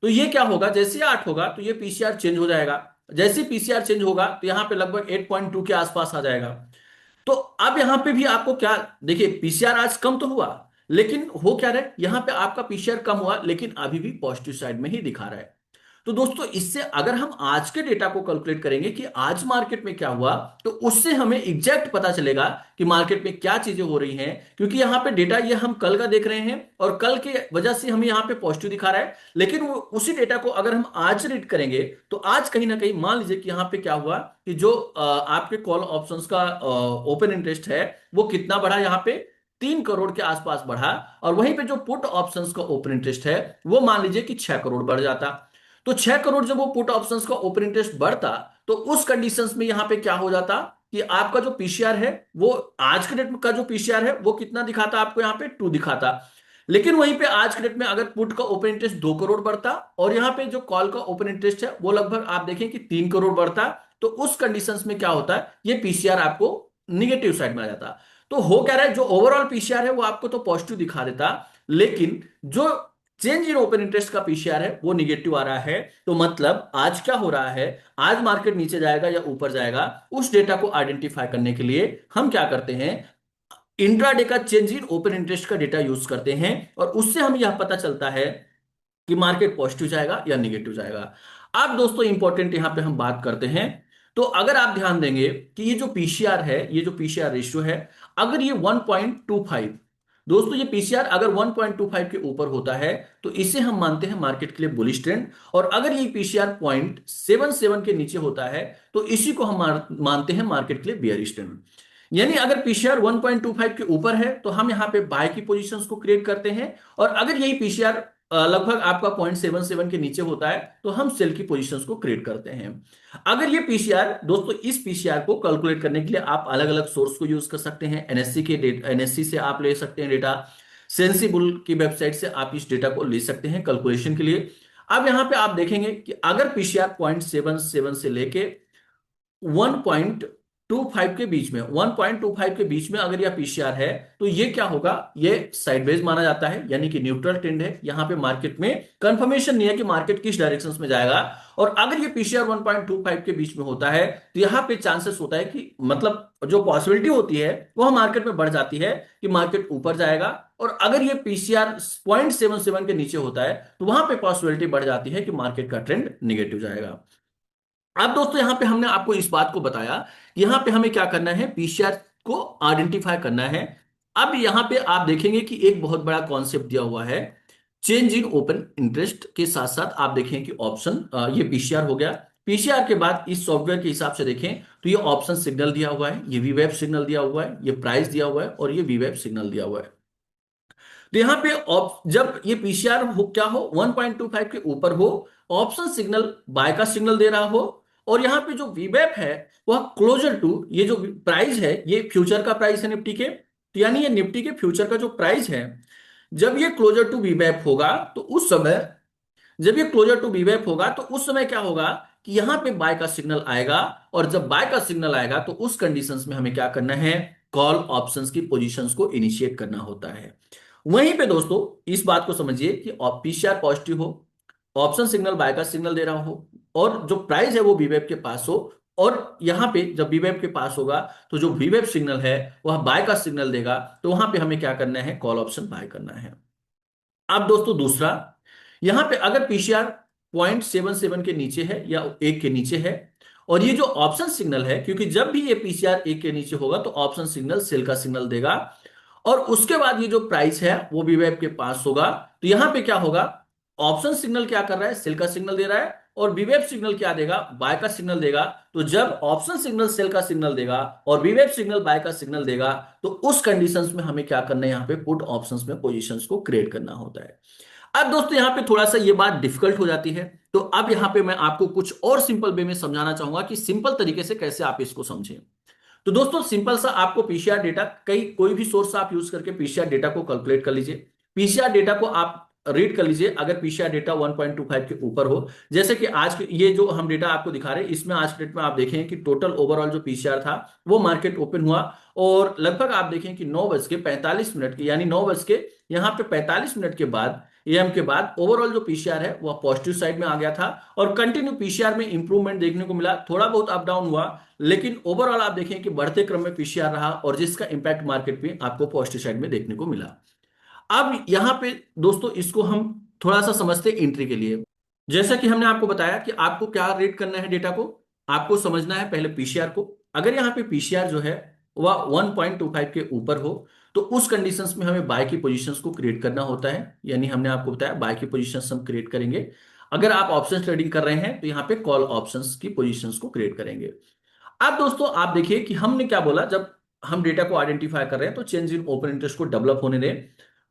तो ये क्या होगा, जैसे 8 होगा तो ये पीसीआर चेंज हो जाएगा, जैसे पीसीआर चेंज होगा तो यहां पे लगभग 8.2 के आसपास आ जाएगा। तो अब यहां पे भी आपको क्या, देखिए पीसीआर आज कम तो हुआ लेकिन हो क्या रहा है, यहां पे आपका पीसीआर कम हुआ लेकिन अभी भी पॉजिटिव साइड में ही दिखा रहा है। तो दोस्तों इससे अगर हम आज के डेटा को कैलकुलेट करेंगे कि आज मार्केट में क्या हुआ तो उससे हमें एग्जैक्ट पता चलेगा कि मार्केट में क्या चीजें हो रही हैं, क्योंकि यहाँ पे डेटा ये हम कल का देख रहे हैं और कल के वजह से हमें यहाँ पे पॉजिटिव दिखा रहा है, लेकिन वो उसी डेटा को अगर हम आज रीड करेंगे तो आज कहीं ना कहीं मान लीजिए कि यहाँ पे क्या हुआ कि जो आपके कॉल ऑप्शंस का ओपन इंटरेस्ट है वो कितना बढ़ा, यहाँ पे 3 करोड़ के आसपास बढ़ा और वहीं पे जो पुट ऑप्शंस का ओपन इंटरेस्ट है वो मान लीजिए कि 6 करोड़ बढ़ जाता। तो 6 करोड़ जब वो पुट ऑप्शंस का ओपन इंटरेस्ट बढ़ता तो उस कंडीशंस में यहां पे क्या हो जाता कि आपका जो पीसीआर है वो आज के डेट का जो पीसीआर है वो कितना दिखाता, आपको यहाँ पे 2 दिखाता। लेकिन वहीं पे आज के डेट में अगर पुट का ओपन इंटरेस्ट 2 करोड़ बढ़ता और यहाँ पे जो कॉल का ओपन इंटरेस्ट है वो लगभग आप देखें कि 3 करोड़ बढ़ता, तो उस कंडीशंस में क्या होता है, ये पीसीआर आपको निगेटिव साइड में आ जाता। तो हो क्या रहा है, जो ओवरऑल पीसीआर है वो आपको तो पॉजिटिव दिखा देता, लेकिन जो चेंज इन ओपन इंटरेस्ट का पीसीआर है वो निगेटिव आ रहा है। तो मतलब आज क्या हो रहा है, आज मार्केट नीचे जाएगा या ऊपर जाएगा, उस डेटा को आइडेंटिफाई करने के लिए हम क्या करते हैं, इंट्राडे का चेंज इन ओपन इंटरेस्ट का डेटा यूज करते हैं और उससे हमें यह पता चलता है कि मार्केट पॉजिटिव जाएगा या निगेटिव जाएगा। अब दोस्तों इंपॉर्टेंट यहां पे हम बात करते हैं, तो अगर आप ध्यान देंगे कि ये जो पीसीआर है, ये जो पीसीआर रेशियो है, अगर ये 1.25, दोस्तों ये पीसीआर अगर 1.25 के ऊपर होता है तो इसे हम मानते हैं मार्केट के लिए बुलिश ट्रेंड, और अगर ये पीसीआर 0.77 के नीचे होता है तो इसी को हम मानते हैं मार्केट के लिए बियरिश ट्रेंड। यानी अगर पीसीआर 1.25 के ऊपर है तो हम यहां पे बाय की पोजीशंस को क्रिएट करते हैं, और अगर यही पीसीआर लगभग आपका 0.77 के नीचे होता है तो हम सेल की पोजीशंस को क्रिएट करते हैं। अगर ये पीसीआर, दोस्तों इस पीसीआर को कैलकुलेट करने के लिए आप अलग अलग सोर्स को यूज कर सकते हैं, एनएससी के डेटा, एनएससी से आप ले सकते हैं डेटा, सेंसिबल की वेबसाइट से आप इस डेटा को ले सकते हैं कैलकुलेशन के लिए। अब यहां पे आप देखेंगे कि अगर पीसीआर 0.77 से लेके 1. 25 के बीच में, 1.25 के बीच में अगर यह पीसीआर है तो ये क्या होगा, ये साइडवेज माना जाता है, यानी कि न्यूट्रल ट्रेंड है। यहां पे मार्केट में कंफर्मेशन नहीं है कि मार्केट किस डायरेक्शन में जाएगा। और अगर ये पीसीआर 1.25 के बीच में होता है तो यहां पे चांसेस होता है कि मतलब जो पॉसिबिलिटी होती है वह मार्केट में बढ़ जाती है कि मार्केट ऊपर जाएगा। और अगर ये पीसीआर 0.77 के नीचे होता है तो वहां पे पॉसिबिलिटी बढ़ जाती है कि मार्केट का ट्रेंड निगेटिव जाएगा। अब दोस्तों यहां पे हमने आपको इस बात को बताया कि यहां पे हमें क्या करना है, पीसीआर को आइडेंटिफाई करना है। अब यहां पे आप देखेंगे कि एक बहुत बड़ा कॉन्सेप्ट दिया हुआ है, चेंज इन ओपन इंटरेस्ट के साथ साथ आप देखें कि ऑप्शन, ये पीसीआर हो गया। पीसीआर के बाद इस सॉफ्टवेयर के हिसाब से देखें तो ये ऑप्शन सिग्नल दिया हुआ है, ये वीवेब सिग्नल दिया हुआ है, ये प्राइस दिया हुआ है और ये वीवेब सिग्नल दिया हुआ है। तो यहां पे जब ये पीसीआर हो क्या हो, 1.25 के ऊपर हो, ऑप्शन सिग्नल बाय का सिग्नल दे रहा हो, और यहां पे जो वीवेप है वह क्लोजर टू, ये जो प्राइस है ये फ्यूचर का प्राइस है निफ्टी के, तो यानी ये निफ्टी के फ्यूचर का जो प्राइस है, जब ये क्लोजर टू वीवेप होगा तो उस समय, जब ये क्लोजर टू वीवेप होगा तो उस समय क्या होगा कि यहां पे बाय का सिग्नल आएगा। और जब बाय का सिग्नल आएगा तो उस कंडीशंस में हमें क्या करना है, कॉल ऑप्शंस की पोजीशंस को इनिशिएट करना होता है। वहीं पे दोस्तों इस बात को समझिए कि पीसीआर पॉजिटिव हो, ऑप्शन सिग्नल बाय का सिग्नल दे रहा हो, और जो प्राइस है वो वीवेब के पास हो, और यहां पे जब वीवेब के पास होगा तो जो वीवेब सिग्नल है वह बाय का सिग्नल देगा, तो वहां पे हमें क्या करना है, कॉल ऑप्शन बाय करना है। अब दोस्तों दूसरा, यहां पे अगर पीसीआर 0.77 के नीचे है या एक के नीचे है, और ये जो ऑप्शन सिग्नल है, क्योंकि जब भी ये पीसीआर एक के नीचे होगा तो ऑप्शन सिग्नल सेल का सिग्नल देगा, और उसके बाद ये जो प्राइस है वो वीवेब के पास होगा, तो यहां पे क्या होगा, ऑप्शन सिग्नल क्या कर रहा है, सेल का सिग्नल दे रहा है, और वीवेब सिग्नल क्या देगा, बाय का सिग्नल देगा। तो जब ऑप्शन सिग्नल सेल का सिग्नल देगा और वीवेब सिग्नल बाय का सिग्नल देगा, तो उस कंडीशंस में हमें क्या करना है, यहां पे पुट ऑप्शंस में पोजीशंस को क्रिएट करना होता है। अब दोस्तों यहां पे थोड़ा सा ये बात डिफिकल्ट हो जाती है, तो अब यहां पे मैं आपको कुछ और सिंपल वे में समझाना चाहूंगा कि सिंपल तरीके से कैसे आप इसको समझें। तो दोस्तों सिंपल सा, आपको पीसीआर डेटा, कई कोई भी सोर्स आप यूज करके पीसीआर डेटा को कैलकुलेट कर लीजिए। पीसीआर डेटा को आप रीड कर लीजिए, अगर पीसीआर डेटा 1.25 के ऊपर हो, जैसे कि आज ये जो हम डेटा आपको दिखा रहे हैं, इसमें आज के डेट में आप देखें कि टोटल ओवरऑल जो पीसीआर था वो मार्केट ओपन हुआ, और लगभग आप देखें कि 9:45 के, यानी 9 बज के यहाँ पे 45 मिनट के बाद, एएम के बाद, ओवरऑल जो पीसीआर है वह पॉजिटिव साइड में आ गया था, और कंटिन्यू पीसीआर में इंप्रूवमेंट देखने को मिला, थोड़ा बहुत अप डाउन हुआ, लेकिन ओवरऑल आप देखें कि बढ़ते क्रम में पीसीआर रहा, और जिसका इंपैक्ट मार्केट पे आपको पॉजिटिव साइड में देखने को मिला। अब यहां पे दोस्तों इसको हम थोड़ा सा समझते हैं एंट्री के लिए। जैसा कि हमने आपको बताया कि आपको क्या रेट करना है डेटा को, आपको समझना है पहले पीसीआर को। अगर यहाँ पे पीसीआर जो है वह 1.25 के ऊपर हो तो उस कंडीशंस में हमें बाय की पोजीशंस को क्रिएट करना होता है, यानी हमने आपको बताया बाय की पोजीशंस हम क्रिएट करेंगे। अगर आप ऑप्शंस ट्रेडिंग कर रहे हैं तो यहाँ पे कॉल ऑप्शंस की पोजीशंस को क्रिएट करेंगे। अब दोस्तों आप देखिए कि हमने क्या बोला, जब हम डेटा को आइडेंटिफाई कर रहे हैं तो चेंज इन ओपन इंटरेस्ट को डेवलप होने दें,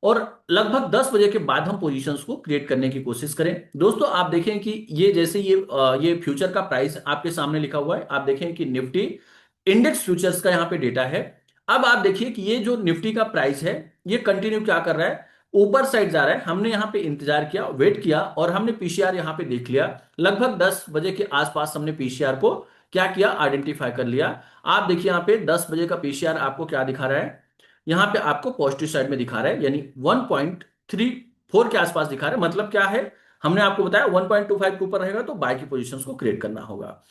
और लगभग 10 बजे के बाद हम पोजीशंस को क्रिएट करने की कोशिश करें। दोस्तों आप देखें कि ये जैसे ये फ्यूचर का प्राइस आपके सामने लिखा हुआ है, आप देखें कि निफ्टी इंडेक्स फ्यूचर्स का यहाँ पे डेटा है। अब आप देखिए कि ये जो निफ्टी का प्राइस है ये कंटिन्यू क्या कर रहा है, ऊपर साइड जा रहा है। हमने यहाँ पे इंतजार किया, वेट किया, और हमने पीसीआर यहाँ पे देख लिया। लगभग 10 बजे के आसपास हमने पीसीआर को क्या किया, आइडेंटिफाई कर लिया। आप देखिए यहाँ पे 10 बजे का पीसीआर आपको क्या दिखा रहा है, यहाँ पे आपको पॉजिटिव साइड में दिखा रहा है, यानी 1.34 के आसपास दिखा रहा है। मतलब क्या है, हमने आपको बताया 1.25 के ऊपर रहेगा तो बाय की पोजीशंस को क्रिएट करना होगा।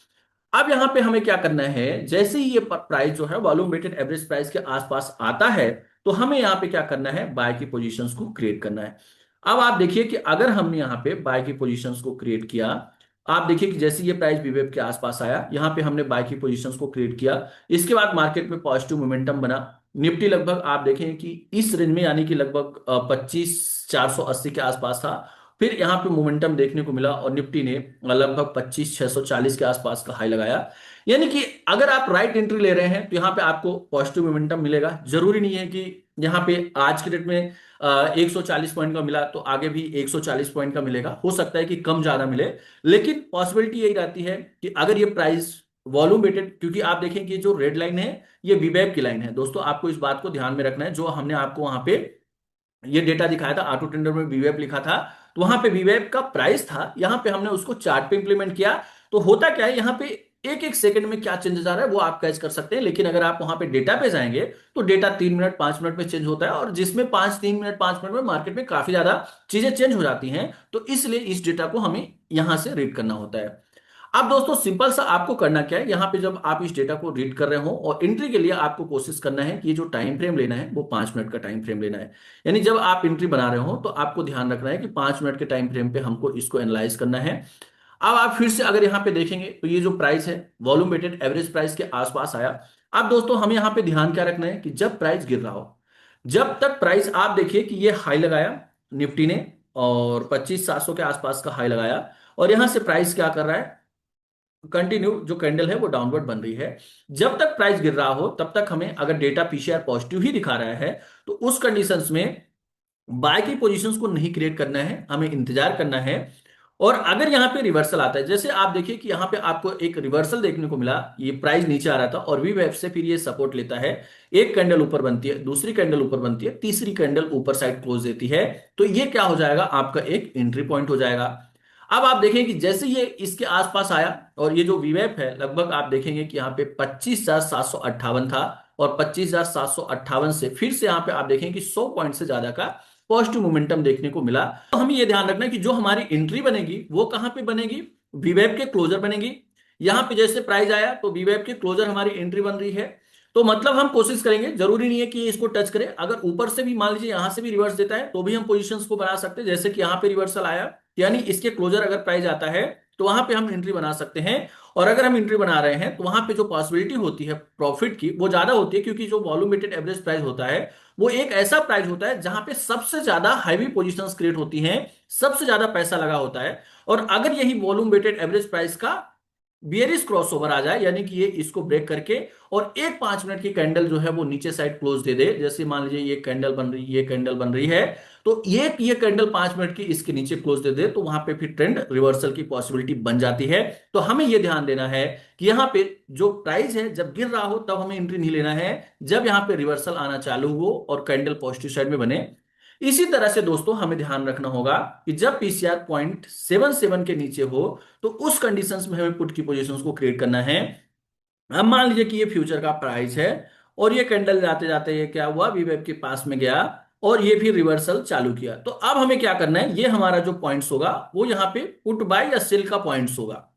अब यहां पे हमें क्या करना है, जैसे ही ये प्राइस जो है वॉल्यूम वेटेड एवरेज प्राइस के आसपास आता है तो हमें यहां पे क्या करना है, बाय की पोजीशंस को क्रिएट करना है। अब आप देखिए कि अगर हमने यहां पे बाय की पोजीशंस को क्रिएट किया, आप देखिए कि जैसे ये प्राइस बीवेब के आसपास आया, यहां पे हमने बाय की पोजीशंस को क्रिएट किया, इसके बाद मार्केट में पॉजिटिव मोमेंटम बना। निफ्टी लगभग आप देखें कि इस रेंज में, यानी कि लगभग 25,480 के आसपास था। फिर यहाँ पे मोमेंटम देखने को मिला और निफ्टी ने लगभग 25,640 के आसपास का हाई लगाया। यानी कि अगर आप राइट एंट्री ले रहे हैं तो यहाँ पे आपको पॉजिटिव मोमेंटम मिलेगा। जरूरी नहीं है कि यहाँ पे आज के डेट में 140 पॉइंट का मिला तो आगे भी 140 पॉइंट का मिलेगा, हो सकता है कि कम ज्यादा मिले, लेकिन पॉसिबिलिटी यही रहती है कि अगर ये प्राइस वॉल्यूम वेटेड, क्योंकि आप देखें कि जो रेड लाइन है ये वीवेब की लाइन है। दोस्तों आपको इस बात को ध्यान में रखना है, जो हमने आपको वहां पे ये डेटा दिखाया था, ऑटो टेंडर में वीवेब लिखा था, तो वहां पे वीवेब का प्राइस था, यहां पे हमने उसको चार्ट पे इंप्लीमेंट किया। तो होता क्या है, यहाँ पे एक एक सेकंड में क्या चेंजेस आ रहा है वो आप कैच कर सकते हैं। लेकिन अगर आप वहां पे डेटा पे जाएंगे तो डेटा 3 मिनट 5 मिनट में चेंज होता है, और जिसमें 3 मिनट 5 मिनट में मार्केट में काफी ज्यादा चीजें चेंज हो जाती हैं। तो इसलिए इस डेटा को हमें यहां से रीड करना होता है। अब दोस्तों सिंपल सा आपको करना क्या है, यहाँ पे जब आप इस डेटा को रीड कर रहे हो और एंट्री के लिए आपको कोशिश करना है कि ये जो टाइम फ्रेम लेना है वो 5 मिनट का टाइम फ्रेम लेना है। यानी जब आप एंट्री बना रहे हो तो आपको ध्यान रखना है कि 5 मिनट के टाइम फ्रेम पे हमको इसको एनालाइज करना है। अब आप फिर से अगर यहाँ पे देखेंगे तो ये जो प्राइस है वॉल्यूम वेटेड एवरेज प्राइस के आसपास आया। अब दोस्तों हमें यहाँ पे ध्यान क्या रखना है कि जब प्राइस गिर रहा हो, जब तक प्राइस आप देखिए कि ये हाई लगाया निफ्टी ने और 25,700 के आसपास का हाई लगाया, और यहां से प्राइस क्या कर रहा है, कंटिन्यू जो कैंडल है वो डाउनवर्ड बन रही है। जब तक प्राइस गिर रहा हो तब तक हमें अगर डेटा पीसीआर पॉजिटिव ही दिखा रहा है तो उस कंडीशंस में बाय की पोजीशंस को नहीं क्रिएट करना है, हमें इंतजार करना है। और अगर यहाँ पे रिवर्सल आता है, जैसे आप देखिए कि यहाँ पे आपको एक रिवर्सल देखने को मिला, ये प्राइस नीचे आ रहा था और वी वेब से फिर ये सपोर्ट लेता है, एक कैंडल ऊपर बनती है, दूसरी कैंडल ऊपर बनती है, तीसरी कैंडल ऊपर साइड क्लोज देती है, तो ये क्या हो जाएगा, आपका एक एंट्री पॉइंट हो जाएगा। अब आप देखें कि जैसे ये इसके आसपास आया और ये जो वीवेप है लगभग आप देखेंगे कि यहाँ पे 25,758 था, और 25,758 से फिर से यहाँ पे आप देखें कि 100 पॉइंट से ज्यादा का पॉजिटिव मोमेंटम देखने को मिला। तो हमें ये ध्यान रखना है कि जो हमारी एंट्री बनेगी वो कहां पे बनेगी, वीवेप के क्लोजर बनेगी। यहां पे जैसे प्राइस आया तो वीवेप के क्लोजर हमारी एंट्री बन रही है। तो मतलब हम कोशिश करेंगे, जरूरी नहीं है कि ये इसको टच करे, अगर ऊपर से भी मान लीजिए यहां से भी रिवर्स देता है तो भी हम पोजीशंस को बना सकते हैं। जैसे कि यहां पे रिवर्सल आया यानी इसके क्लोजर अगर प्राइस आता है तो वहां पे हम एंट्री बना सकते हैं। और अगर हम एंट्री बना रहे हैं तो वहां पे जो पॉसिबिलिटी होती है प्रॉफिट की वो ज्यादा होती है, क्योंकि जो वॉल्यूम वेटेड एवरेज प्राइस होता है वो एक ऐसा प्राइस होता है जहां पे सबसे ज्यादा हैवी पोजीशंस क्रिएट होती हैं, सबसे ज्यादा पैसा लगा होता है। और अगर यही वॉल्यूम वेटेड एवरेज प्राइस का बियरिश क्रॉसओवर आ जाए, यानी कि ये इसको ब्रेक करके और एक 5 मिनट की कैंडल जो है वो नीचे साइड क्लोज दे दे, जैसे मान लीजिए ये कैंडल बन रही, ये कैंडल बन रही है, तो ये कैंडल 5 मिनट की इसके नीचे क्लोज दे दे, तो वहां पे फिर ट्रेंड रिवर्सल की पॉसिबिलिटी बन जाती है। तो हमें ये ध्यान देना है कि यहाँ पे जो प्राइस है जब गिर रहा हो तब हमें एंट्री नहीं लेना है, जब यहाँ पे रिवर्सल आना चालू हो और कैंडल पॉजिटिव साइड में बने। इसी तरह से दोस्तों हमें ध्यान रखना होगा कि जब पीसीआर 0.77 के नीचे हो तो उस कंडीशंस में हमें पुट की पोजीशंस को क्रिएट करना है। अब मान लीजिए कि ये फ्यूचर का प्राइस है और ये कैंडल जाते जाते ये क्या हुआ, वीवेब के पास में गया और ये फिर रिवर्सल चालू किया। तो अब हमें क्या करना है, ये हमारा जो पॉइंट्स होगा वो यहाँ पे पुट बाय या सेल का पॉइंट्स होगा।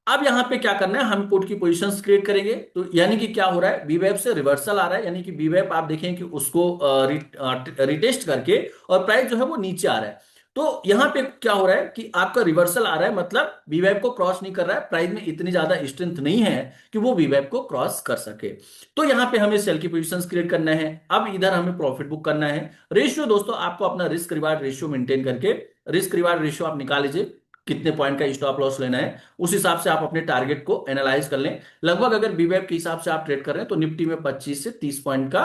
अब यहां पे क्या करना है, हम पुट की पोजीशंस क्रिएट करेंगे। तो यानी कि क्या हो रहा है, बीवेप से रिवर्सल आ रहा है, यानी कि बीवेप आप देखें कि उसको रिटेस्ट करके और प्राइस जो है वो नीचे आ रहा है। तो यहां पे क्या हो रहा है कि आपका रिवर्सल आ रहा है, मतलब बीवेप को क्रॉस नहीं कर रहा है, प्राइस में इतनी ज्यादा स्ट्रेंथ नहीं है कि वो बीवेप को क्रॉस कर सके। तो यहां पे हमें सेल की पोजीशंस क्रिएट करना है। अब इधर हमें प्रॉफिट बुक करना है। रेशियो दोस्तों आपको अपना रिस्क रिवार्ड रेशियो मेंटेन करके, रिस्क रिवार्ड रेशियो आप निकाल लीजिए, कितने पॉइंट का स्टॉप लॉस लेना है, उस हिसाब से आप अपने टारगेट को एनालाइज कर लें। लगभग अगर बीवेप के हिसाब से आप ट्रेड कर रहे हैं तो निफ्टी में 25 से 30 पॉइंट का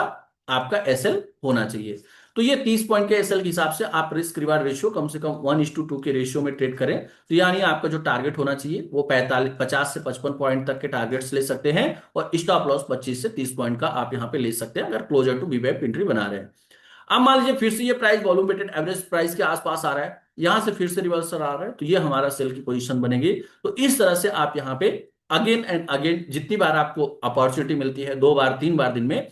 आपका एसएल होना चाहिए। तो ये 30 पॉइंट के एसएल के हिसाब से आप रिस्क रिवार्ड रेशियो कम से कम 1:2 के रेशियो में ट्रेड करें। तो यानी आपका जो टारगेट होना चाहिए वो 50 से 55 पॉइंट तक के टारगेट्स ले सकते हैं, और स्टॉप लॉस 25 से 30 पॉइंट का आप यहां पे ले सकते हैं अगर क्लोजर टू बीवेप एंट्री बना रहे हैं। अब मान लीजिए फिर से ये price volume weighted average price के आसपास आ रहा है, यहां से फिर से रिवर्सल आ रहा है, तो ये हमारा सेल की पोजीशन बनेगी। तो इस तरह से आप यहां पे अगेन एंड अगेन जितनी बार आपको अपॉर्चुनिटी मिलती है, 2 बार 3 बार दिन में,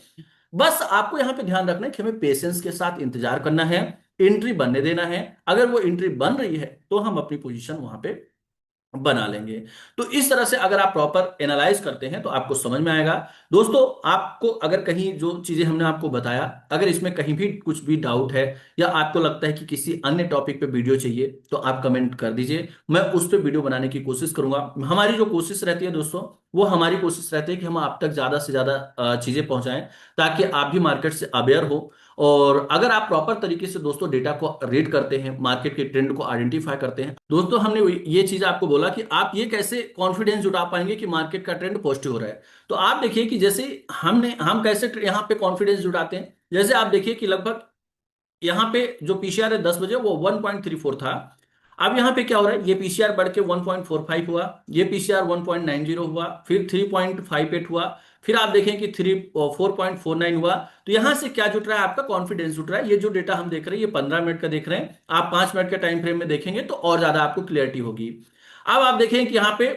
बस आपको यहां पे ध्यान रखना है कि हमें पेशेंस के साथ इंतजार करना है, एंट्री बनने देना है। अगर वो एंट्री बन रही है तो हम अपनी पोजीशन वहां पे बना लेंगे। तो इस तरह से अगर आप प्रॉपर एनालाइज करते हैं तो आपको समझ में आएगा। दोस्तों आपको अगर कहीं जो चीजें हमने आपको बताया, अगर इसमें कहीं भी कुछ भी डाउट है या आपको लगता है कि किसी अन्य टॉपिक पे वीडियो चाहिए तो आप कमेंट कर दीजिए, मैं उस पर वीडियो बनाने की कोशिश करूंगा। हमारी जो कोशिश रहती है दोस्तों, वो हमारी कोशिश रहती है कि हम आप तक ज्यादा से ज्यादा चीजें पहुंचाएं ताकि आप भी मार्केट से अवेयर हो। और अगर आप प्रॉपर तरीके से दोस्तों डेटा को रीड करते हैं, मार्केट के ट्रेंड को आइडेंटिफाई करते हैं, दोस्तों हमने ये चीज आपको बोला कि आप ये कैसे कॉन्फिडेंस जुटा पाएंगे कि मार्केट का ट्रेंड पॉजिटिव हो रहा है। तो आप देखिए कि जैसे हम कैसे यहाँ पे कॉन्फिडेंस जुटाते हैं। जैसे आप देखिए कि लगभग यहाँ पे जो पीसीआर है 10 बजे वो 1.34 था। अब यहाँ पे क्या हो रहा है, ये पीसीआर बढ़ के 1.45 हुआ, ये पीसीआर 1.90 हुआ, फिर 3.58 हुआ, फिर आप देखें कि 4.49 हुआ। तो यहां से क्या जुट रहा है, आपका कॉन्फिडेंस जुट रहा है। ये जो डेटा हम देख रहे हैं ये 15 मिनट का देख रहे हैं, आप 5 मिनट के टाइम फ्रेम में देखेंगे तो और ज्यादा आपको क्लियरिटी होगी। अब आप देखें कि यहाँ पे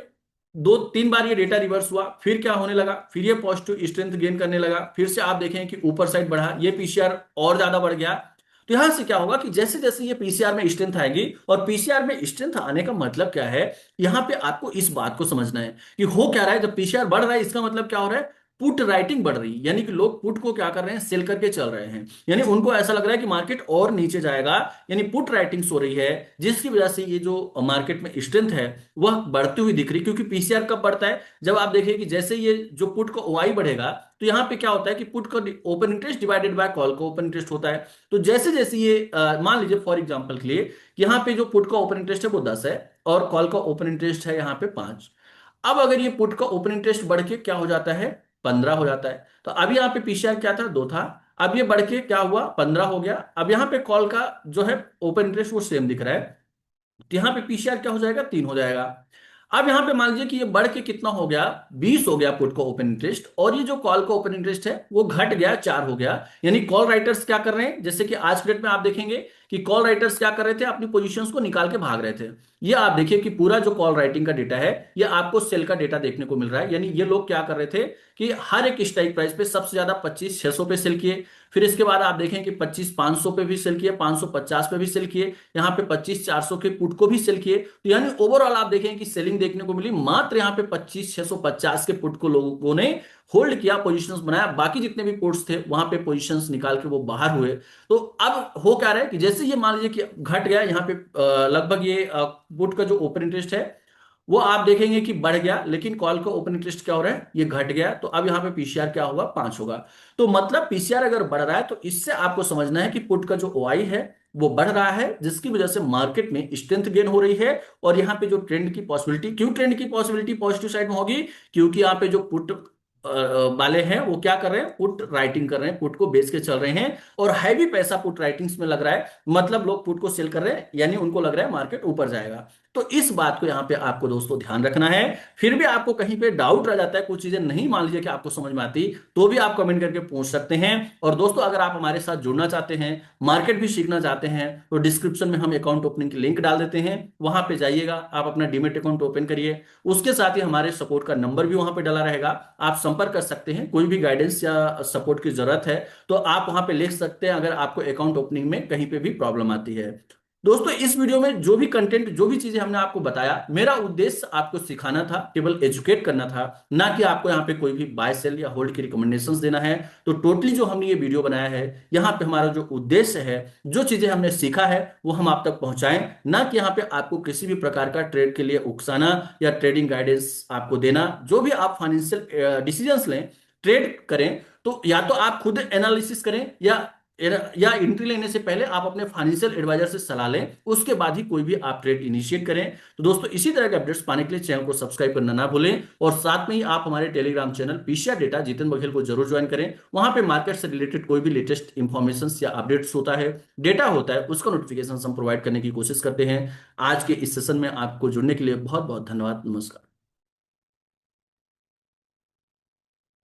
दो तीन बार ये डेटा रिवर्स हुआ, फिर क्या होने लगा, फिर ये पॉजिटिव स्ट्रेंथ गेन करने लगा, फिर से आप देखें कि ऊपर साइड बढ़ा, ये पीसीआर और ज्यादा बढ़ गया। तो यहां से क्या होगा कि जैसे जैसे ये पीसीआर में स्ट्रेंथ आएगी, और पीसीआर में स्ट्रेंथ आने का मतलब क्या है, यहां पे आपको इस बात को समझना है कि हो क्या रहा है। जब पीसीआर बढ़ रहा है इसका मतलब क्या हो रहा है, पुट राइटिंग बढ़ रही है, यानी कि लोग पुट को क्या कर रहे हैं, सेल करके चल रहे हैं। यानी उनको ऐसा लग रहा है कि मार्केट और नीचे जाएगा, यानी पुट राइटिंग्स हो रही है, जिसकी वजह से ये जो मार्केट में स्ट्रेंथ है वह बढ़ती हुई दिख रही। क्योंकि पीसीआर कब बढ़ता है, जब आप देखिए कि जैसे ये जो पुट का ओआई बढ़ेगा, तो यहाँ पे क्या होता है कि पुट का open interest divided by call का ओपन इंटरेस्ट होता है। तो जैसे जैसे ये मान लीजिए फॉर एग्जांपल के लिए, यहाँ पे जो पुट का ओपन इंटरेस्ट है वो 10 है, और कॉल का ओपन इंटरेस्ट है यहाँ पे 5। अब अगर ये पुट का ओपन इंटरेस्ट बढ़ के क्या हो जाता है, 15 हो जाता है। तो अब यहाँ पे पीसीआर क्या था, 2 था, अब ये बढ़ के क्या हुआ, 15 हो गया। अब यहाँ पे कॉल का जो है ओपन इंटरेस्ट वो सेम दिख रहा है, तो यहाँ पे पीसीआर क्या हो जाएगा, 3 हो जाएगा। अब यहाँ पे मान लीजिए कि ये बढ़ के कितना हो गया, 20 हो गया पुट का ओपन इंटरेस्ट, और ये जो कॉल का ओपन इंटरेस्ट है वो घट गया, 4 हो गया। यानी कॉल राइटर्स क्या कर रहे हैं, जैसे कि आज के डेट में आप देखेंगे कि कॉल राइटर्स क्या कर रहे थे, अपनी पोजीशंस को निकाल के भाग रहे थे। ये आप देखिए कि पूरा जो कॉल राइटिंग का डेटा है, ये आपको सेल का डेटा देखने को मिल रहा है। यानी ये लोग क्या कर रहे थे कि हर एक स्ट्राइक प्राइस पे सबसे ज्यादा 25,600 पे सेल किए, फिर इसके बाद आप देखें कि 25,500 पे भी सेल किए, 550 पे भी सेल किए, यहाँ पे 25,400 के पुट को भी सेल किए। तो यानी ओवरऑल आप देखें कि सेलिंग देखने को मिली मात्र यहाँ पे 25,650 के पुट को लोगों ने होल्ड किया, पोजीशंस बनाया, बाकी जितने भी पुट्स थे वहां पे पोजीशंस निकाल के वो बाहर हुए। तो अब हो क्या रहा है कि जैसे ये मान लीजिए कि घट गया यहाँ पे लगभग ये पुट का जो ओपन इंटरेस्ट है वो आप देखेंगे कि बढ़ गया, लेकिन कॉल का ओपन इंटरेस्ट क्या हो रहा है, ये घट गया। तो अब यहाँ पे पीसीआर क्या होगा, 5 होगा। तो मतलब पीसीआर अगर बढ़ रहा है तो इससे आपको समझना है कि पुट का जो ओआई है वो बढ़ रहा है, जिसकी वजह से मार्केट में स्ट्रेंथ गेन हो रही है। और यहाँ पे जो ट्रेंड की पॉसिबिलिटी, क्यों ट्रेंड की पॉसिबिलिटी पॉजिटिव साइड में होगी, क्योंकि यहाँ पे जो पुट वाले हैं वो क्या कर रहे हैं, पुट राइटिंग कर रहे हैं, पुट को बेच के चल रहे हैं, और हैवी पैसा पुट राइटिंग्स में लग रहा है। मतलब लोग पुट को सेल कर रहे हैं, यानी उनको लग रहा है मार्केट ऊपर जाएगा। तो इस बात को यहाँ पे आपको दोस्तों ध्यान रखना है। फिर भी आपको कहीं पे डाउट रह जाता है, कुछ चीजें नहीं मान लीजिए कि आपको समझ में आती, तो भी आप कमेंट करके पूछ सकते हैं। और दोस्तों अगर आप हमारे साथ जुड़ना चाहते हैं, मार्केट भी सीखना चाहते हैं, तो डिस्क्रिप्शन में हम अकाउंट ओपनिंग की लिंक डाल देते हैं, वहां पे जाइएगा, आप अपना डीमेट अकाउंट ओपन करिए। उसके साथ ही हमारे सपोर्ट का नंबर भी वहां पे डला रहेगा, आप संपर्क कर सकते हैं। कोई भी गाइडेंस या सपोर्ट की जरूरत है तो आप वहां पे लिख सकते हैं, अगर आपको अकाउंट ओपनिंग में कहीं पे भी प्रॉब्लम आती है। दोस्तों इस वीडियो में जो भी कंटेंट, जो भी चीजें हमने आपको बताया, मेरा उद्देश्य आपको सिखाना था, केवल एजुकेट करना था, ना कि आपको यहाँ पे कोई भी बाय सेल या होल्ड की रिकमेंडेशंस देना है। तो टोटली जो हमने ये वीडियो बनाया है, यहाँ पे हमारा जो उद्देश्य है, जो चीजें हमने सीखा है वो हम आप तक पहुंचाएं, ना कि यहाँ पे आपको किसी भी प्रकार का ट्रेड के लिए उकसाना या ट्रेडिंग गाइडेंस आपको देना। जो भी आप फाइनेंशियल डिसीजंस लें, ट्रेड करें, तो या तो आप खुद एनालिसिस करें, या एंट्री लेने से पहले आप अपने फाइनेंशियल एडवाइजर से सलाह लें, उसके बाद ही कोई भी आप ट्रेड इनिशिएट करें। तो दोस्तों इसी तरह के अपडेट्स पाने के लिए चैनल को सब्सक्राइब करना ना भूलें, और साथ में ही आप हमारे Telegram channel PCR data Jitendra Baghel को जरूर ज्वाइन करें। वहां पे मार्केट से रिलेटेड कोई भी लेटेस्ट इंफॉर्मेशन या अपडेट्स होता है, डेटा होता है, उसका नोटिफिकेशन हम प्रोवाइड करने की कोशिश करते हैं। आज के इस सेशन में आपको जुड़ने के लिए बहुत बहुत धन्यवाद। नमस्कार।